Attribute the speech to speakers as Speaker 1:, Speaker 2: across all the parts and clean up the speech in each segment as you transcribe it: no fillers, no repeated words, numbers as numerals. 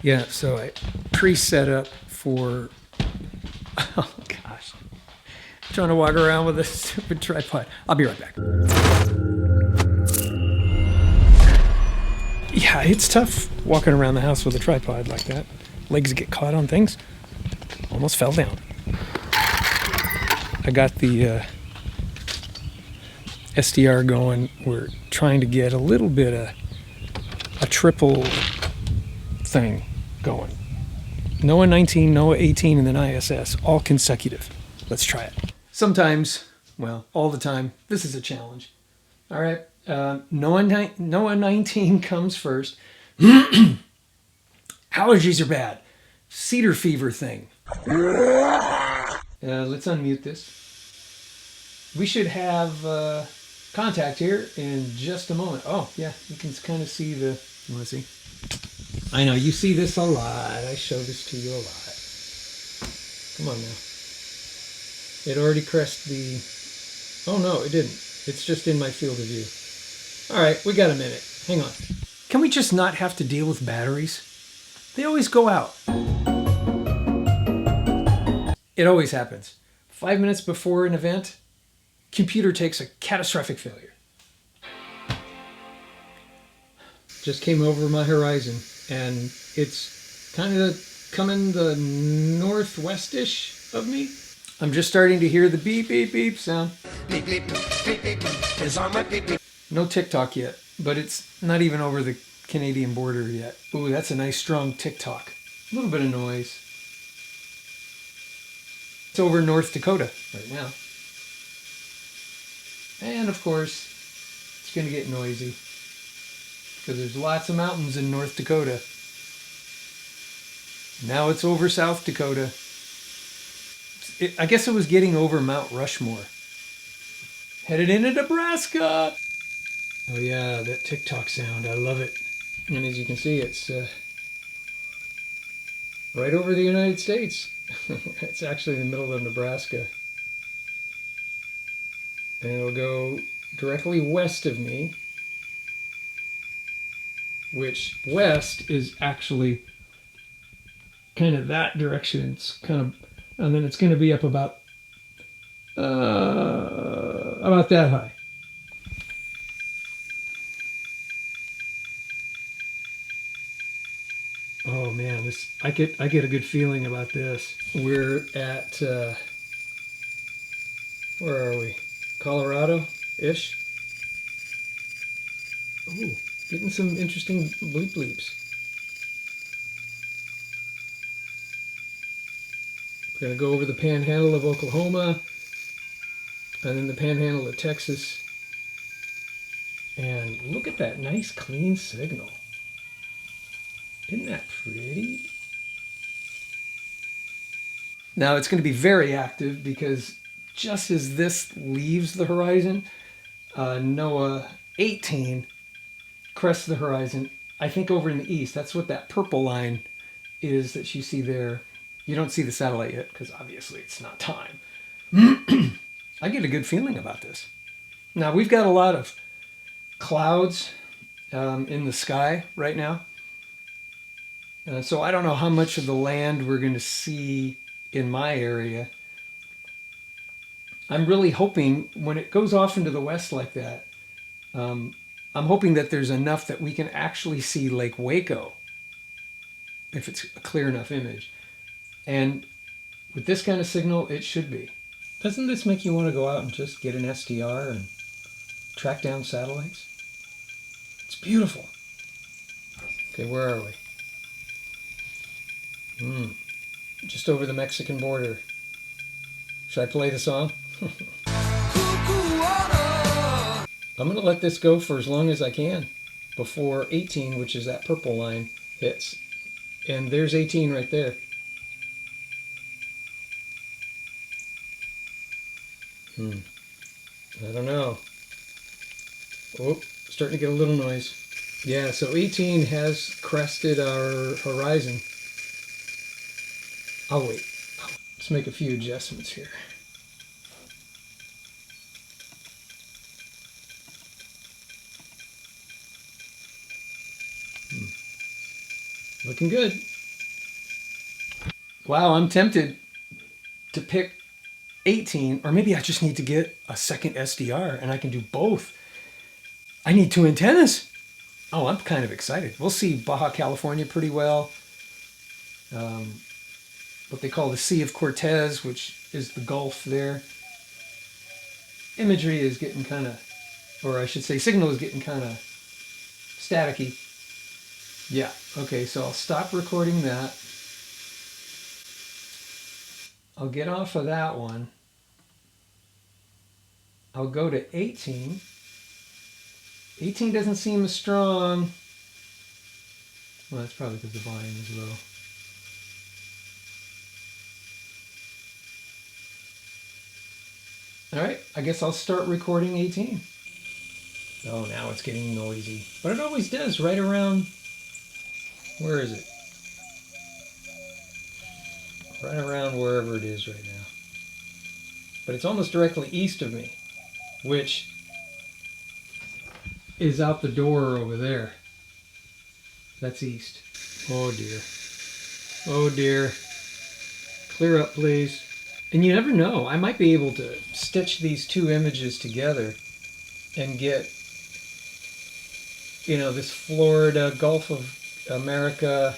Speaker 1: Yeah, so I pre-set up for, oh gosh, trying to walk around with a stupid tripod. I'll be right back. Yeah, it's tough walking around the house with a tripod like that. Legs get caught on things. Almost fell down. I got the SDR going. We're trying to get a little bit of a triple thing going. NOAA 19, NOAA 18, and then ISS, all consecutive. Let's try it. Sometimes, well, all the time, this is a challenge. All right, NOAA 19 comes first. Allergies are bad. Cedar fever thing. Let's unmute this. We should have contact here in just a moment. Oh, yeah, you can kind of see the... You want to see? I know, you see this a lot. I show this to you a lot. Come on now. It already crested the... Oh, no, it didn't. It's just in my field of view. All right, we got a minute. Hang on. Can we just not have to deal with batteries? They always go out. It always happens. 5 minutes before an event, computer takes a catastrophic failure. Just came over my horizon, and it's kind of coming the northwest-ish of me. I'm just starting to hear the beep, beep, beep sound. Beep, beep, beep, beep, beep. It's on my beep, beep. No TikTok yet, but it's not even over the Canadian border yet. Ooh, that's a nice strong TikTok. A little bit of noise. It's over North Dakota right now. And of course, it's going to get noisy because there's lots of mountains in North Dakota. Now it's over South Dakota. I guess it was getting over Mount Rushmore. Headed into Nebraska. Oh yeah, that TikTok sound. I love it. And as you can see, it's right over the United States. It's actually in the middle of Nebraska. And it'll go directly west of me, which west is actually kind of that direction. It's kind of, and then it's going to be up about that high. Oh man, this I get a good feeling about this. We're at where are we? Colorado-ish. Ooh, getting some interesting bleep bleeps. We're gonna go over the panhandle of Oklahoma, and then the panhandle of Texas. And look at that nice clean signal. Isn't that pretty? Now it's going to be very active because just as this leaves the horizon, NOAA 18 crests the horizon, I think over in the east. That's what that purple line is that you see there. You don't see the satellite yet because obviously it's not time. I get a good feeling about this. Now we've got a lot of clouds in the sky right now. So I don't know how much of the land we're going to see in my area. I'm really hoping when it goes off into the west like that, I'm hoping that there's enough that we can actually see Lake Waco, if it's a clear enough image. And with this kind of signal, it should be. Doesn't this make you want to go out and just get an SDR and track down satellites? It's beautiful. Okay, where are we? Just over the Mexican border. Should I play the song? I'm going to let this go for as long as I can before 18, which is that purple line, hits. And there's 18 right there. I don't know. Oh, starting to get a little noise. Yeah, so 18 has crested our horizon. I'll wait. Let's make a few adjustments here. Looking good. Wow, I'm tempted to pick 18, or maybe I just need to get a second SDR and I can do both. I need two antennas. Oh, I'm kind of excited. We'll see Baja California pretty well. What they call the Sea of Cortez, which is the Gulf there. Imagery is getting kind of, or I should say signal is getting kind of staticky. Yeah, okay, so I'll stop recording that. I'll get off of that one. I'll go to 18. 18 doesn't seem as strong. Well, that's probably because the volume is low. All right, I guess I'll start recording 18. Oh, now it's getting noisy. But it always does right around, where is it? Right around wherever it is right now. But it's almost directly east of me, which is out the door over there. That's east. Oh dear. Oh dear. Clear up, please. And you never know. I might be able to stitch these two images together and get, you know, this Florida, Gulf of America,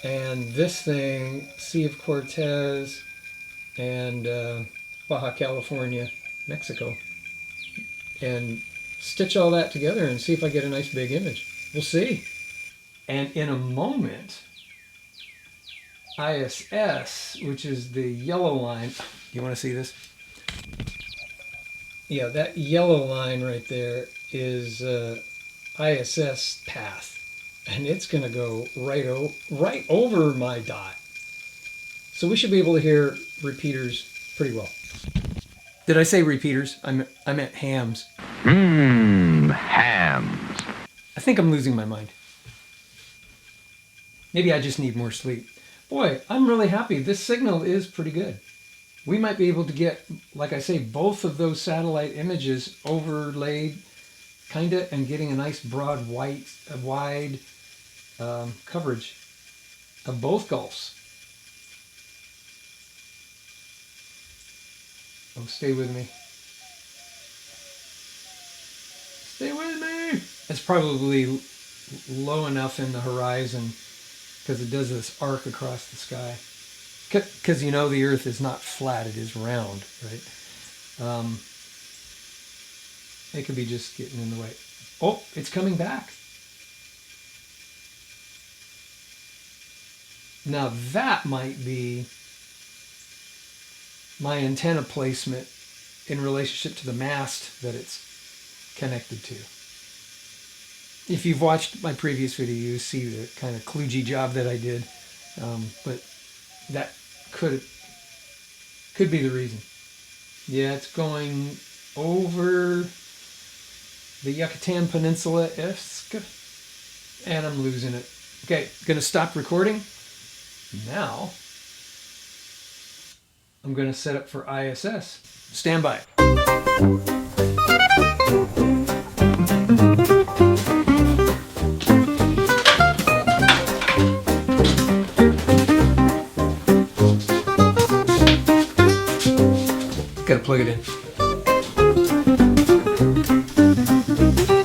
Speaker 1: and this thing, Sea of Cortez, and Baja California, Mexico. And stitch all that together and see if I get a nice big image. We'll see. And in a moment, ISS, which is the yellow line. You want to see this? Yeah, that yellow line right there is ISS path. And it's going to go right over my dot. So we should be able to hear repeaters pretty well. Did I say repeaters? I meant hams.
Speaker 2: Hams.
Speaker 1: I think I'm losing my mind. Maybe I just need more sleep. Boy, I'm really happy. This signal is pretty good. We might be able to get, like I say, both of those satellite images overlaid, kinda, and getting a nice broad wide coverage of both gulfs. Oh, stay with me. Stay with me! It's probably low enough in the horizon because it does this arc across the sky. Because you know the Earth is not flat, it is round, right? It could be just getting in the way. Oh, it's coming back. Now that might be my antenna placement in relationship to the mast that it's connected to. If you've watched my previous video, you see the kind of kludgy job that I did, but that could be the reason. Yeah, it's going over the Yucatan Peninsula-esque, and I'm losing it. Okay, gonna stop recording. Now, I'm gonna set up for ISS. Stand by. Gotta plug it in.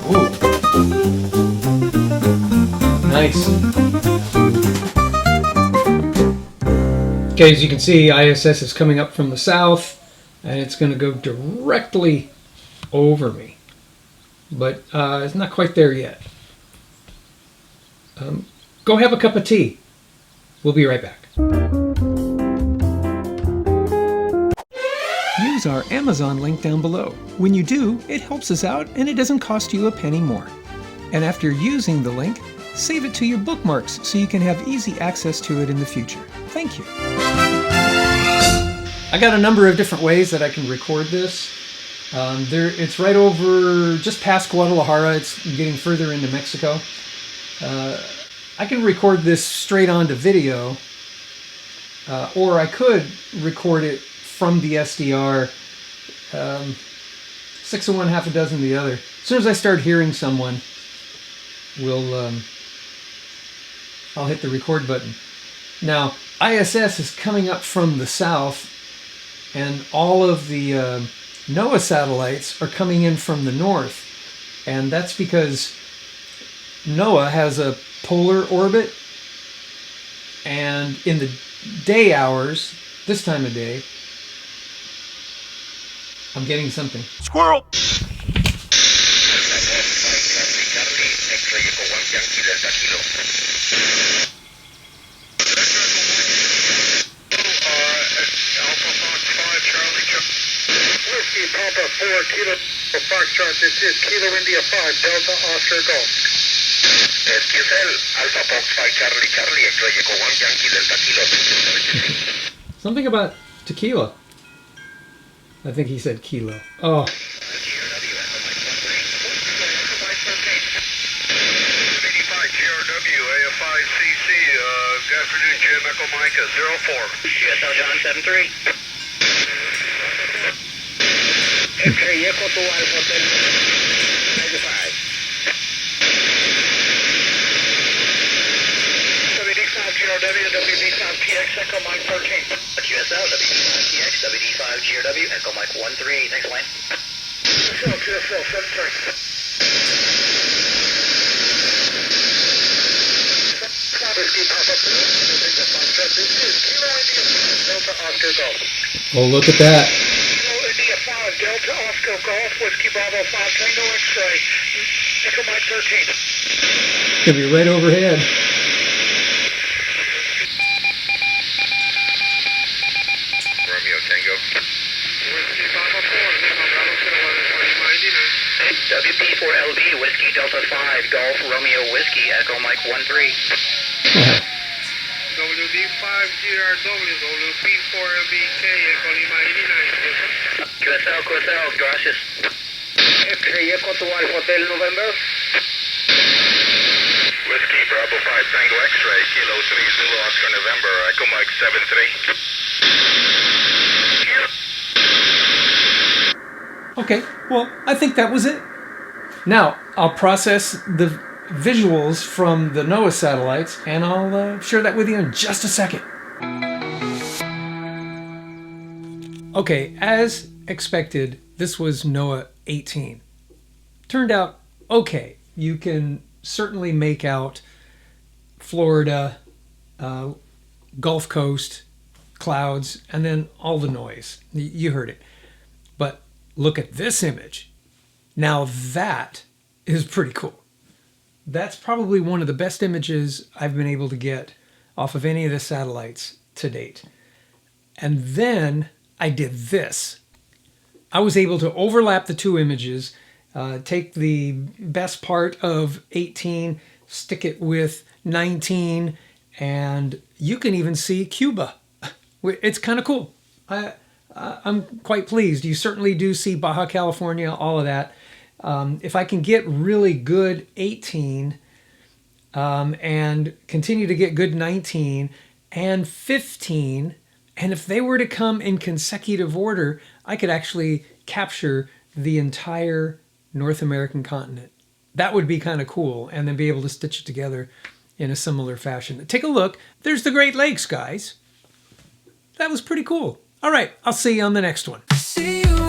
Speaker 1: Ooh. Nice. Okay, as you can see, ISS is coming up from the south, and it's going to go directly over me. But it's not quite there yet. Go have a cup of tea. We'll be right back. Use our Amazon link down below. When you do, it helps us out and it doesn't cost you a penny more. And after using the link, save it to your bookmarks so you can have easy access to it in the future. Thank you. I got a number of different ways that I can record this. It's right over, just past Guadalajara. It's getting further into Mexico. I can record this straight onto video, or I could record it from the SDR, 6 of one, half a dozen of the other. As soon as I start hearing someone, I'll hit the record button. Now, ISS is coming up from the south, and all of the NOAA satellites are coming in from the north. And that's because NOAA has a polar orbit, and in the day hours, this time of day, I'm getting something.
Speaker 2: Squirrel!
Speaker 3: Whiskey Papa 4 Kilo Foxtrot, this is Kilo India 5 Delta Oscar Golf.
Speaker 4: QSL, Alpha Fox 5 Charlie Charlie, X-Ray Echo 1 Yankee Delta Kilo.
Speaker 1: Something about tequila. I think he said kilo. Oh.
Speaker 4: 85 GRW, AF5CC, good afternoon, Jim Echo Micah 04.
Speaker 5: QSL John 73.
Speaker 3: X-Ray Echo 2 Alpha Hotel 95. WD5 GRW, WD5 TX Echo Mike 13.
Speaker 5: QSL WD5TX, WD5 GRW, Echo Mike 13. Next line.
Speaker 3: QSL 73. Whiskey Papa 4 India Foxtrot, this is Kilo India 5 Delta Oscar Golf.
Speaker 1: Oh, look at that.
Speaker 3: Kilo India 5 Delta Oscar Golf, Whiskey Bravo 5 Tango X-Ray, Echo Mike 13.
Speaker 1: It's going to be right overhead.
Speaker 4: Romeo Tango.
Speaker 3: Whiskey Bravo 4, Lima Bravo 11,
Speaker 5: WP4LB, Whiskey Delta 5, Golf Romeo Whiskey, Echo Mike 13.
Speaker 3: WD5GRW, WP4LBK, Echo Lima 89.
Speaker 5: QSL, gracias.
Speaker 3: X-Ray Echo 2 Alpha Hotel November.
Speaker 4: Whiskey Bravo 5 Tango X-Ray, Kilo 3 Zulu Oscar November, Echo Mike 73.
Speaker 1: Okay, well, I think that was it. Now, I'll process the visuals from the NOAA satellites, and I'll share that with you in just a second. Okay, as expected, this was NOAA 18. Turned out okay. You can certainly make out Florida, Gulf Coast, clouds, and then all the noise. You heard it. But look at this image. Now that is pretty cool. That's probably one of the best images I've been able to get off of any of the satellites to date. And then I did this. I was able to overlap the two images, take the best part of 18, stick it with 19, and you can even see Cuba. It's kind of cool. I'm quite pleased. You certainly do see Baja California, all of that. If I can get really good 18 and continue to get good 19 and 15, and if they were to come in consecutive order, I could actually capture the entire North American continent. That would be kind of cool, and then be able to stitch it together in a similar fashion. Take a look. There's the Great Lakes, guys. That was pretty cool. All right, I'll see you on the next one.
Speaker 6: See you.